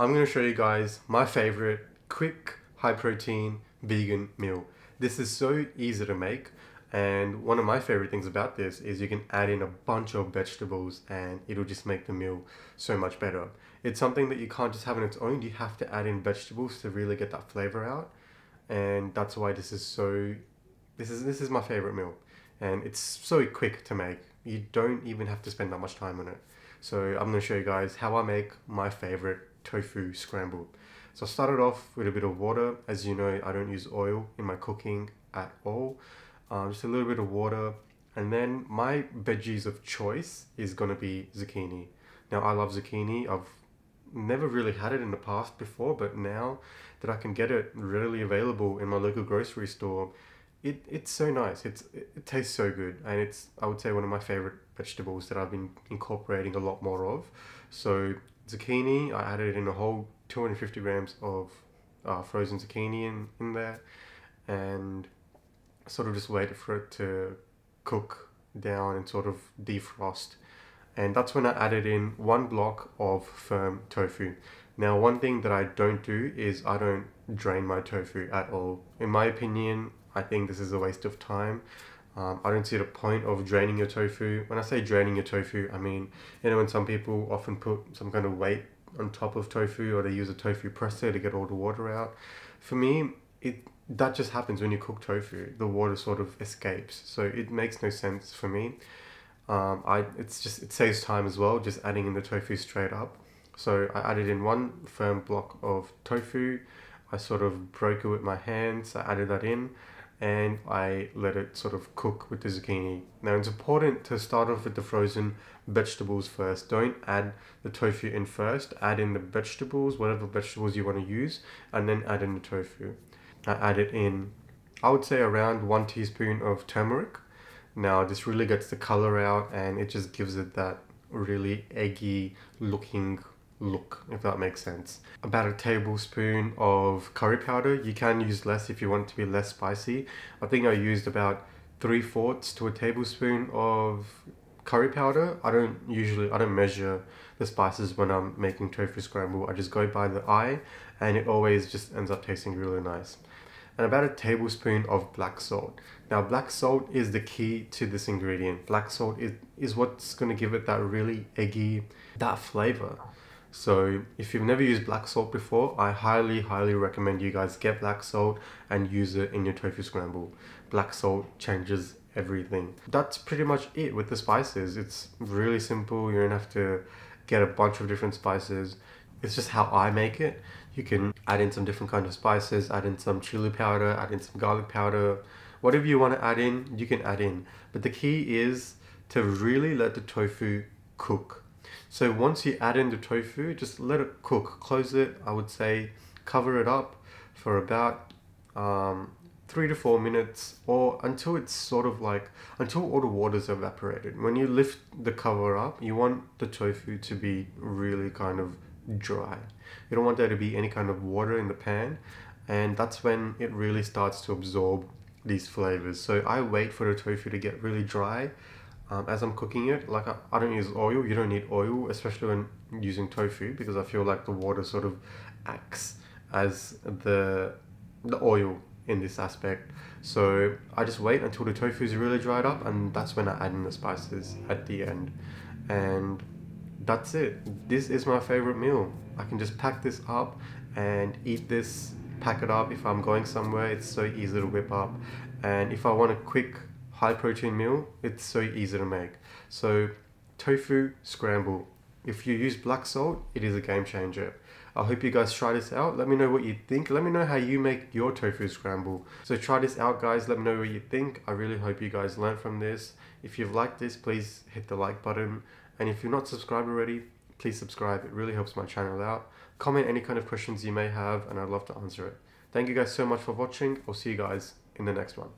I'm going to show you guys my favorite quick, high protein, vegan meal. This is so easy to make, and one of my favorite things about this is you can add in a bunch of vegetables and it'll just make the meal so much better. It's something that you can't just have on its own, you have to add in vegetables to really get that flavor out, and that's why this is my favorite meal, and it's so quick to make. You don't even have to spend that much time on it. So I'm going to show you guys how I make my favorite tofu scramble. So I started off with a bit of water. As you know, I don't use oil in my cooking at all. Just a little bit of water, and then my veggies of choice is going to be zucchini. Now I love zucchini. I've never really had it in the past before, but now that I can get it readily available in my local grocery store, it's so nice. It tastes so good, and it's, I would say, one of my favorite vegetables that I've been incorporating a lot more of. So zucchini, I added in a whole 250 grams of frozen zucchini in there, and sort of just waited for it to cook down and sort of defrost. And that's when I added in one block of firm tofu. Now, one thing that I don't do is I don't drain my tofu at all. In my opinion, I think this is a waste of time. I don't see the point of draining your tofu. When I say draining your tofu, I mean, when some people often put some kind of weight on top of tofu, or they use a tofu presser to get all the water out. For me, that just happens when you cook tofu. The water sort of escapes, so it makes no sense for me. It saves time as well, just adding in the tofu straight up. So I added in one firm block of tofu. I sort of broke it with my hands. I added that in, and I let it sort of cook with the zucchini. Now it's important to start off with the frozen vegetables first. Don't add the tofu in first. Add in the vegetables, whatever vegetables you want to use, and then add in the tofu. I added in, I would say, around 1 teaspoon of turmeric. Now this really gets the color out, and it just gives it that really eggy looking look, if that makes sense. About a tablespoon of curry powder. You can use less if you want it to be less spicy. I think I used about 3/4 to a tablespoon of curry powder. I don't measure the spices when I'm making tofu scramble. I just go by the eye, and it always just ends up tasting really nice. And about a tablespoon of black salt. Now, black salt is the key to this ingredient. Black salt is what's going to give it that really eggy, that flavor. So if you've never used black salt before, I highly, highly recommend you guys get black salt and use it in your tofu scramble. Black salt changes everything. That's pretty much it with the spices. It's really simple. You don't have to get a bunch of different spices. It's just how I make it. You can add in some different kinds of spices, add in some chili powder, add in some garlic powder. Whatever you want to add in, you can add in. But the key is to really let the tofu cook. So once you add in the tofu, just let it cook. Close it, I would say, cover it up for about 3 to 4 minutes, or until it's sort of like, until all the water's evaporated. When you lift the cover up, you want the tofu to be really kind of dry. You don't want there to be any kind of water in the pan, and that's when it really starts to absorb these flavors. So I wait for the tofu to get really dry as I'm cooking it. Like I don't use oil. You don't need oil, especially when using tofu, because I feel like the water sort of acts as the oil in this aspect. So I just wait until the tofu is really dried up, and that's when I add in the spices at the end. And that's it. This is my favorite meal. I can just pack this up and eat this, pack it up if I'm going somewhere. It's so easy to whip up. And if I want a quick high protein meal, it's so easy to make. So tofu scramble. If you use black salt, it is a game changer. I hope you guys try this out. Let me know what you think. Let me know how you make your tofu scramble. So try this out, guys. Let me know what you think. I really hope you guys learned from this. If you've liked this, please hit the like button. And if you're not subscribed already, please subscribe. It really helps my channel out. Comment any kind of questions you may have, and I'd love to answer it. Thank you guys so much for watching. I'll see you guys in the next one.